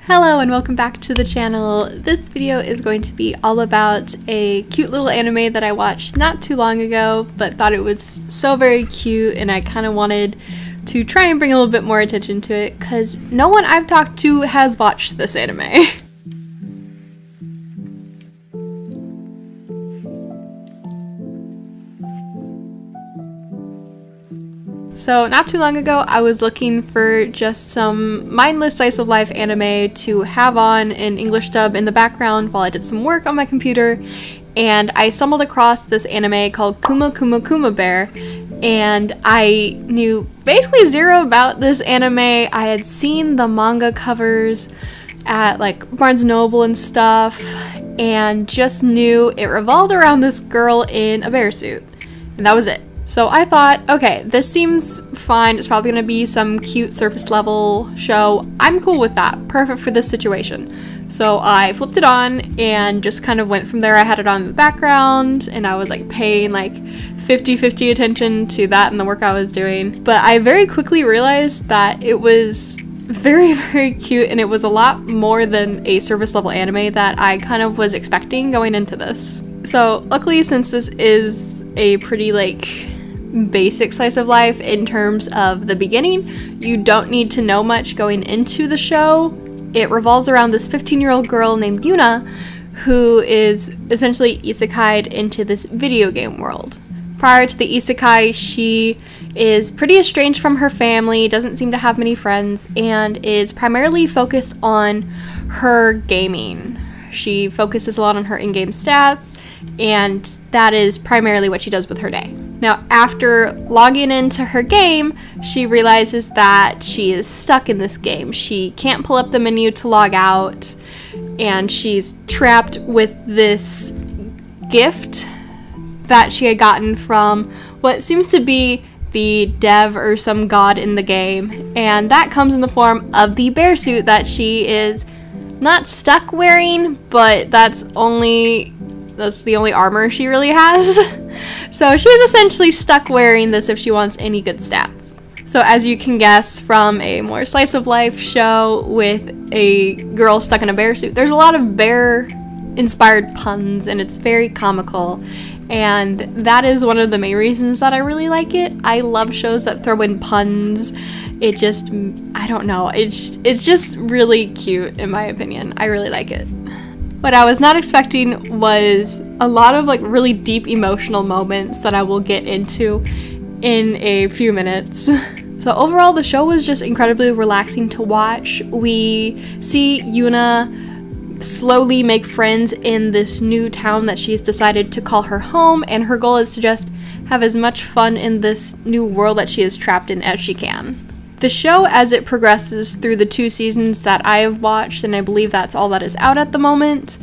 Hello and welcome back to the channel. This video is going to be all about a cute little anime that I watched not too long ago, but thought it was so very cute and I kind of wanted to try and bring a little bit more attention to it because no one I've talked to has watched this anime. So not too long ago, I was looking for just some mindless slice of life anime to have on an English dub in the background while I did some work on my computer, and I stumbled across this anime called Kuma Kuma Kuma Bear, and I knew basically zero about this anime. I had seen the manga covers at like Barnes & Noble and stuff, and just knew it revolved around this girl in a bear suit, and that was it. So I thought, okay, this seems fine. It's probably gonna be some cute surface level show. I'm cool with that. Perfect for this situation. So I flipped it on and just kind of went from there. I had it on in the background and I was like paying like 50-50 attention to that and the work I was doing. But I very quickly realized that it was very, very cute and it was a lot more than a surface level anime that I kind of was expecting going into this. So luckily, since this is a pretty like basic slice of life in terms of the beginning, you don't need to know much going into the show. It revolves around this 15-year-old girl named Yuna who is essentially isekai'd into this video game world. Prior to the isekai, she is pretty estranged from her family, doesn't seem to have many friends, and is primarily focused on her gaming. She focuses a lot on her in-game stats, and that is primarily what she does with her day. Now, after logging into her game, she realizes that she is stuck in this game. She can't pull up the menu to log out, and she's trapped with this gift that she had gotten from what seems to be the dev or some god in the game, and that comes in the form of the bear suit that she is not stuck wearing, but that's the only armor she really has. So she's essentially stuck wearing this if she wants any good stats. So as you can guess from a more slice of life show with a girl stuck in a bear suit, there's a lot of bear inspired puns and it's very comical, and that is one of the main reasons that I really like it. I love shows that throw in puns. It just, I don't know, it's just really cute in my opinion. I really like it. What I was not expecting was a lot of like really deep emotional moments that I will get into in a few minutes. So overall, the show was just incredibly relaxing to watch. We see Yuna slowly make friends in this new town that she's decided to call her home, and her goal is to just have as much fun in this new world that she is trapped in as she can. The show, as it progresses through the 2 seasons that I have watched, and I believe that's all that is out at the moment,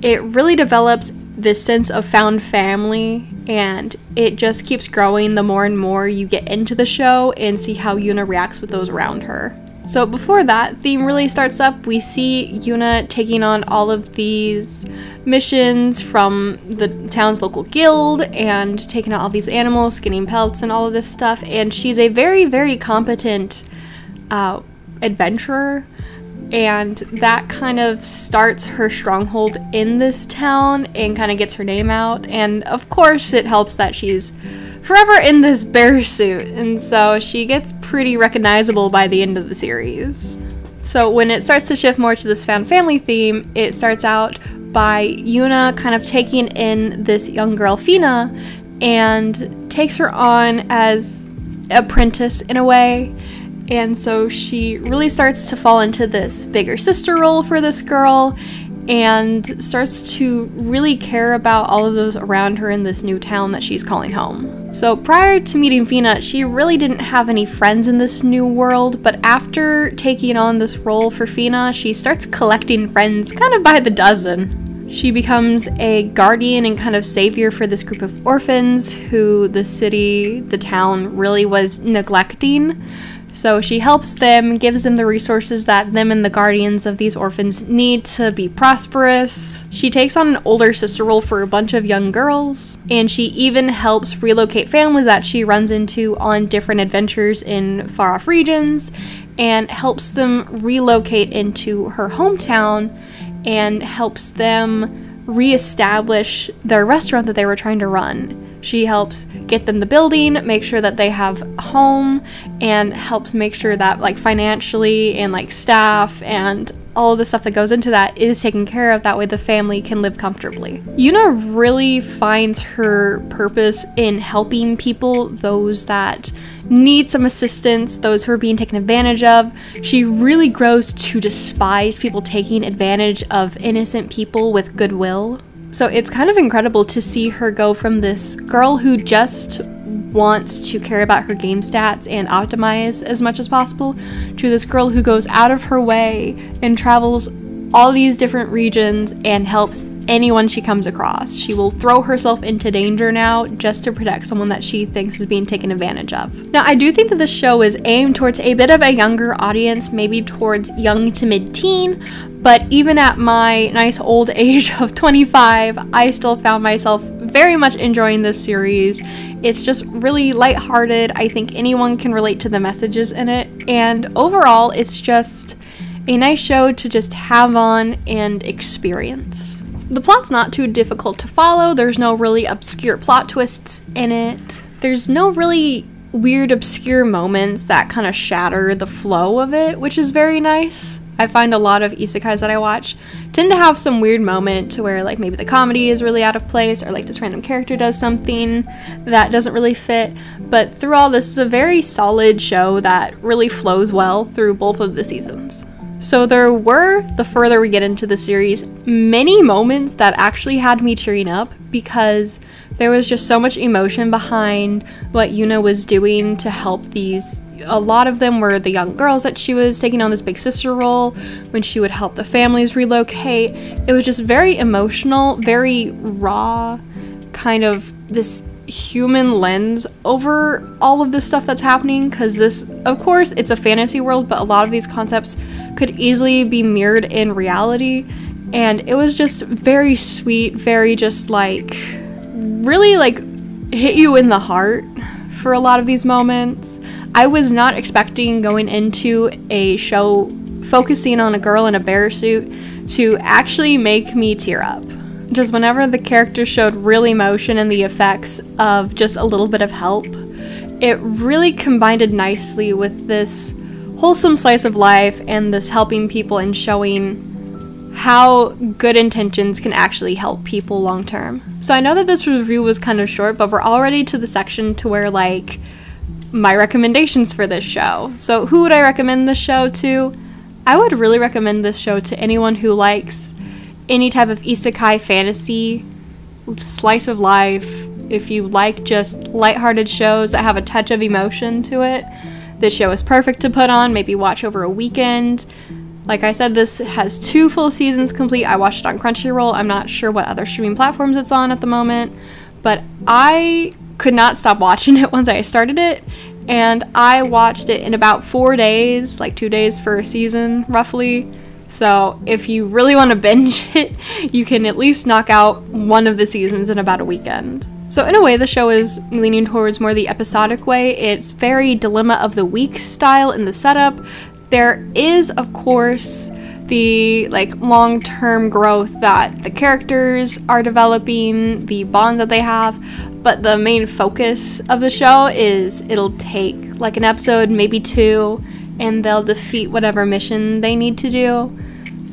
it really develops this sense of found family, and it just keeps growing the more and more you get into the show and see how Yuna reacts with those around her. So before that theme really starts up, we see Yuna taking on all of these missions from the town's local guild and taking out all these animals, skinning pelts and all of this stuff, and she's a very, very competent adventurer, and that kind of starts her stronghold in this town and kind of gets her name out, and of course it helps that she's forever in this bear suit, and so she gets pretty recognizable by the end of the series. So when it starts to shift more to this found family theme, it starts out by Yuna kind of taking in this young girl, Fina, and takes her on as apprentice in a way. And so she really starts to fall into this bigger sister role for this girl and starts to really care about all of those around her in this new town that she's calling home. So prior to meeting Fina, she really didn't have any friends in this new world, but after taking on this role for Fina, she starts collecting friends kind of by the dozen. She becomes a guardian and kind of savior for this group of orphans who the town really was neglecting. So she helps them, gives them the resources that them and the guardians of these orphans need to be prosperous. She takes on an older sister role for a bunch of young girls, and she even helps relocate families that she runs into on different adventures in far-off regions, and helps them relocate into her hometown and helps them reestablish their restaurant that they were trying to run. She helps get them the building, make sure that they have a home, and helps make sure that like financially and like staff and all of the stuff that goes into that is taken care of. That way the family can live comfortably. 𝕬𝕚 really finds her purpose in helping people, those that need some assistance, those who are being taken advantage of. She really grows to despise people taking advantage of innocent people with goodwill. So it's kind of incredible to see her go from this girl who just wants to care about her game stats and optimize as much as possible to this girl who goes out of her way and travels all these different regions and helps anyone she comes across. She will throw herself into danger now just to protect someone that she thinks is being taken advantage of. Now, I do think that this show is aimed towards a bit of a younger audience, maybe towards young to mid-teen, but even at my nice old age of 25, I still found myself very much enjoying this series. It's just really lighthearted. I think anyone can relate to the messages in it, and overall, it's just a nice show to just have on and experience. The plot's not too difficult to follow. There's no really obscure plot twists in it. There's no really weird obscure moments that kind of shatter the flow of it, which is very nice. I find a lot of isekais that I watch tend to have some weird moment to where like maybe the comedy is really out of place or like this random character does something that doesn't really fit, but through all this is a very solid show that really flows well through both of the seasons. So there were, the further we get into the series, many moments that actually had me tearing up because there was just so much emotion behind what 𝕬𝕚 was doing to help these. A lot of them were the young girls that she was taking on this big sister role when she would help the families relocate. It was just very emotional, very raw, kind of this human lens over all of this stuff that's happening, because this, of course, it's a fantasy world, but a lot of these concepts could easily be mirrored in reality, and it was just very sweet, very just like really like hit you in the heart for a lot of these moments. I was not expecting going into a show focusing on a girl in a bear suit to actually make me tear up. Just whenever the character showed real emotion and the effects of just a little bit of help, it really combined nicely with this wholesome slice of life and this helping people and showing how good intentions can actually help people long term. So I know that this review was kind of short, but we're already to the section to where like my recommendations for this show. So who would I recommend this show to? I would really recommend this show to anyone who likes any type of isekai fantasy, slice of life. If you like just lighthearted shows that have a touch of emotion to it, this show is perfect to put on, maybe watch over a weekend. Like I said, this has 2 full seasons complete. I watched it on Crunchyroll. I'm not sure what other streaming platforms it's on at the moment, but I could not stop watching it once I started it, and I watched it in about 4 days, like 2 days for a season, roughly. So if you really want to binge it, you can at least knock out one of the seasons in about a weekend. So in a way, the show is leaning towards more the episodic way. It's very Dilemma of the Week style in the setup. There is, of course, the like long-term growth that the characters are developing, the bond that they have, but the main focus of the show is it'll take like an episode, maybe 2, and they'll defeat whatever mission they need to do.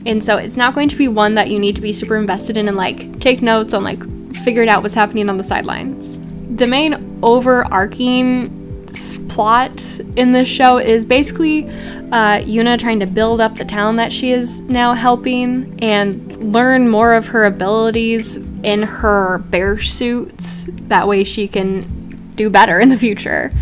And so it's not going to be one that you need to be super invested in and like take notes on, like figure out what's happening on the sidelines. The main overarching plot in this show is basically 𝕬𝕚 trying to build up the town that she is now helping and learn more of her abilities in her bear suits. That way she can do better in the future.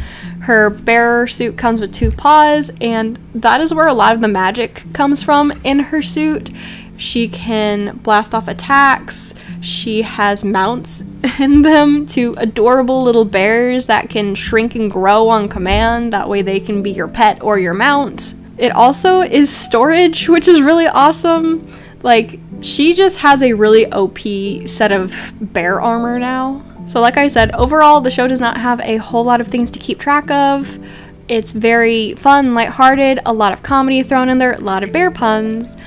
Her bear suit comes with 2 paws, and that is where a lot of the magic comes from in her suit. She can blast off attacks. She has mounts in them, 2 adorable little bears that can shrink and grow on command. That way they can be your pet or your mount. It also is storage, which is really awesome. Like, she just has a really OP set of bear armor now. So like I said, overall, the show does not have a whole lot of things to keep track of. It's very fun, lighthearted, a lot of comedy thrown in there, a lot of bear puns,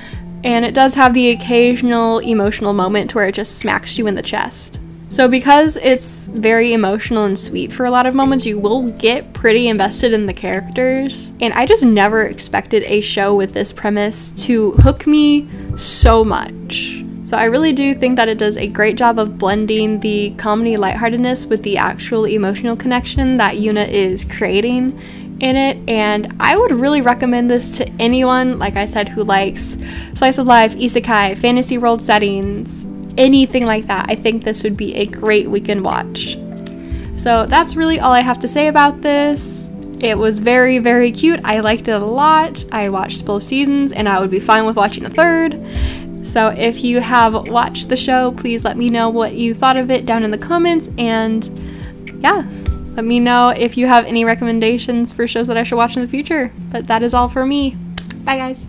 and it does have the occasional emotional moment where it just smacks you in the chest. So because it's very emotional and sweet for a lot of moments, you will get pretty invested in the characters. And I just never expected a show with this premise to hook me so much. So I really do think that it does a great job of blending the comedy lightheartedness with the actual emotional connection that Yuna is creating in it, and I would really recommend this to anyone, like I said, who likes slice of life, isekai, fantasy world settings, anything like that. I think this would be a great weekend watch. So that's really all I have to say about this. It was very, very cute. I liked it a lot. I watched both seasons and I would be fine with watching a third. So if you have watched the show, please let me know what you thought of it down in the comments, and yeah, let me know if you have any recommendations for shows that I should watch in the future. But that is all for me. Bye guys.